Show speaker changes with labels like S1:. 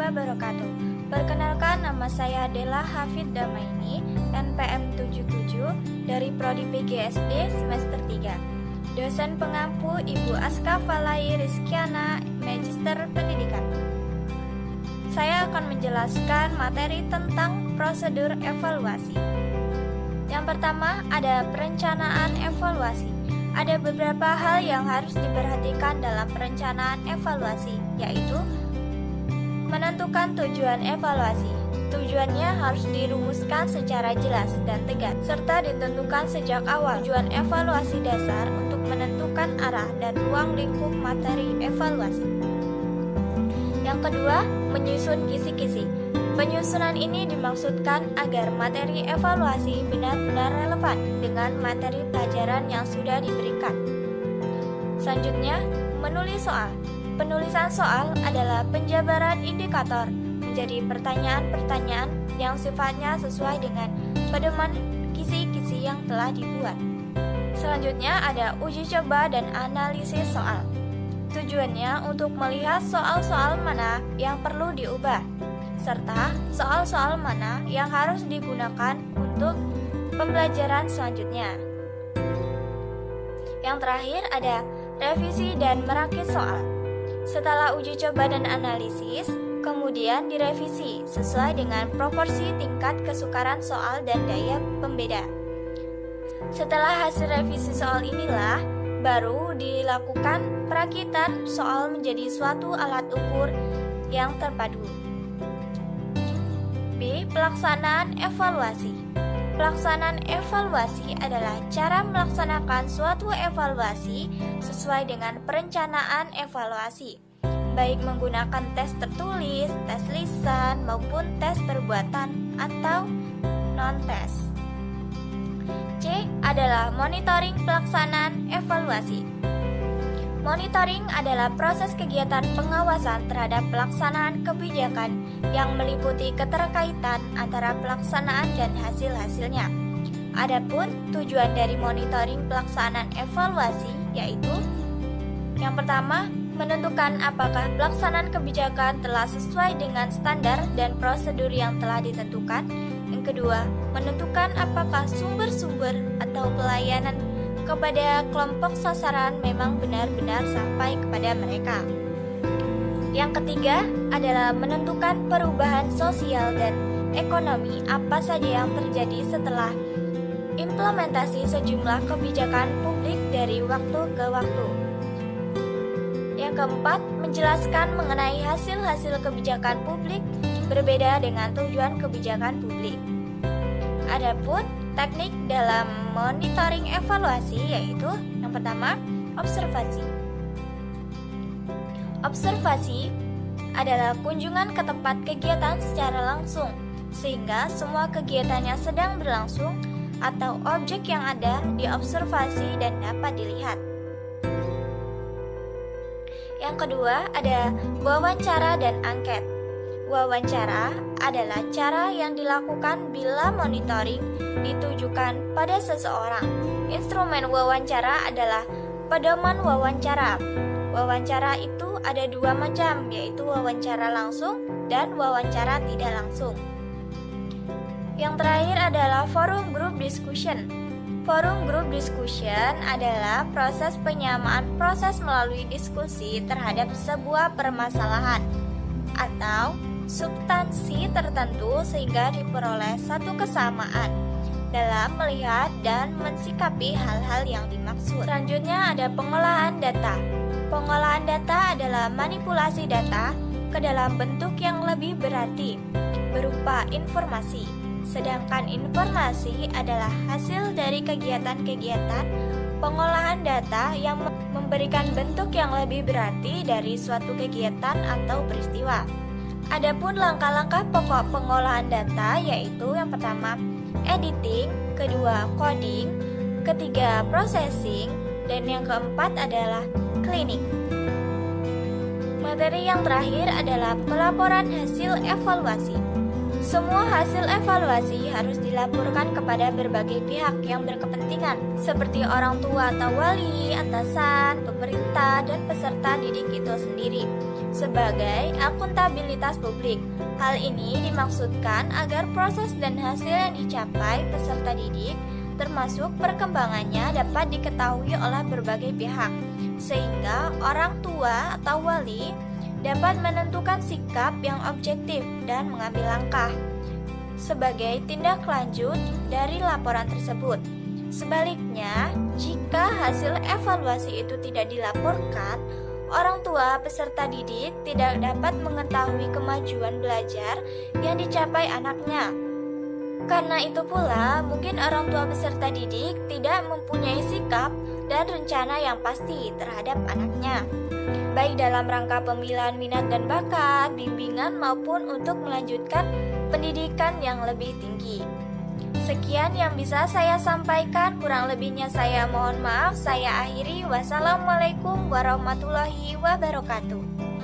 S1: wabarakatuh. Perkenalkan, nama saya Dela Hafid Damaini, NPM 77 dari Prodi PGSD semester 3. Dosen pengampu Ibu Aska Falai Rizkiana, Magister Pendidikan. Saya akan menjelaskan materi tentang prosedur evaluasi. Yang pertama, ada perencanaan evaluasi. Ada beberapa hal yang harus diperhatikan dalam perencanaan evaluasi, yaitu menentukan tujuan evaluasi. Tujuannya harus dirumuskan secara jelas dan tegas, serta ditentukan sejak awal tujuan evaluasi dasar untuk menentukan arah dan ruang lingkup materi evaluasi. Yang kedua, menyusun kisi-kisi. Penyusunan ini dimaksudkan agar materi evaluasi benar-benar relevan dengan materi pelajaran yang sudah diberikan. Selanjutnya, menulis soal. Penulisan soal adalah penjabaran indikator menjadi pertanyaan-pertanyaan yang sifatnya sesuai dengan pedoman kisi-kisi yang telah dibuat. Selanjutnya ada uji coba dan analisis soal. Tujuannya untuk melihat soal-soal mana yang perlu diubah, serta soal-soal mana yang harus digunakan untuk pembelajaran selanjutnya. Yang terakhir ada revisi dan merakit soal. Setelah uji coba dan analisis, kemudian direvisi sesuai dengan proporsi tingkat kesukaran soal dan daya pembeda. Setelah hasil revisi soal inilah, baru dilakukan perakitan soal menjadi suatu alat ukur yang terpadu. B. Pelaksanaan evaluasi. Pelaksanaan evaluasi adalah cara melaksanakan suatu evaluasi sesuai dengan perencanaan evaluasi, baik menggunakan tes tertulis, tes lisan, maupun tes perbuatan atau non-tes. C. Adalah monitoring pelaksanaan evaluasi. Monitoring adalah proses kegiatan pengawasan terhadap pelaksanaan kebijakan yang meliputi keterkaitan antara pelaksanaan dan hasil-hasilnya. Adapun tujuan dari monitoring pelaksanaan evaluasi yaitu: yang pertama, menentukan apakah pelaksanaan kebijakan telah sesuai dengan standar dan prosedur yang telah ditentukan. Yang kedua, menentukan apakah sumber-sumber atau pelayanan kepada kelompok sasaran memang benar-benar sampai kepada mereka. Yang ketiga adalah menentukan perubahan sosial dan ekonomi apa saja yang terjadi setelah implementasi sejumlah kebijakan publik dari waktu ke waktu. Yang keempat, menjelaskan mengenai hasil-hasil kebijakan publik berbeda dengan tujuan kebijakan publik. Adapun teknik dalam monitoring evaluasi yaitu yang pertama, observasi. Observasi adalah kunjungan ke tempat kegiatan secara langsung, sehingga semua kegiatan yang sedang berlangsung atau objek yang ada diobservasi dan dapat dilihat. Yang kedua ada wawancara dan angket. Wawancara adalah cara yang dilakukan bila monitoring ditujukan pada seseorang. Instrumen wawancara adalah pedoman wawancara. Wawancara itu ada dua macam, yaitu wawancara langsung dan wawancara tidak langsung. Yang terakhir adalah forum group discussion. Forum group discussion adalah proses penyamaan proses melalui diskusi terhadap sebuah permasalahan atau substansi tertentu sehingga diperoleh satu kesamaan dalam melihat dan mensikapi hal-hal yang dimaksud. Selanjutnya ada pengolahan data. Pengolahan data adalah manipulasi data ke dalam bentuk yang lebih berarti berupa informasi. Sedangkan informasi adalah hasil dari kegiatan-kegiatan pengolahan data yang memberikan bentuk yang lebih berarti dari suatu kegiatan atau peristiwa. Adapun langkah-langkah pokok pengolahan data yaitu yang pertama, editing, kedua, coding, ketiga, processing, dan yang keempat adalah cleaning. Materi yang terakhir adalah pelaporan hasil evaluasi. Semua hasil evaluasi harus dilaporkan kepada berbagai pihak yang berkepentingan, seperti orang tua atau wali, atasan, pemerintah, dan peserta didik itu sendiri. sebagai akuntabilitas publik. Hal ini dimaksudkan agar proses dan hasil yang dicapai peserta didik, termasuk perkembangannya, dapat diketahui oleh berbagai pihak, sehingga orang tua atau wali dapat menentukan sikap yang objektif dan mengambil langkah sebagai tindak lanjut dari laporan tersebut. Sebaliknya, jika hasil evaluasi itu tidak dilaporkan, orang tua peserta didik tidak dapat mengetahui kemajuan belajar yang dicapai anaknya. Karena itu pula, mungkin orang tua peserta didik tidak mempunyai sikap dan rencana yang pasti terhadap anaknya, baik dalam rangka pemilihan minat dan bakat, bimbingan, maupun untuk melanjutkan pendidikan yang lebih tinggi. Sekian yang bisa saya sampaikan, kurang lebihnya saya mohon maaf. Saya akhiri. Wassalamualaikum warahmatullahi wabarakatuh.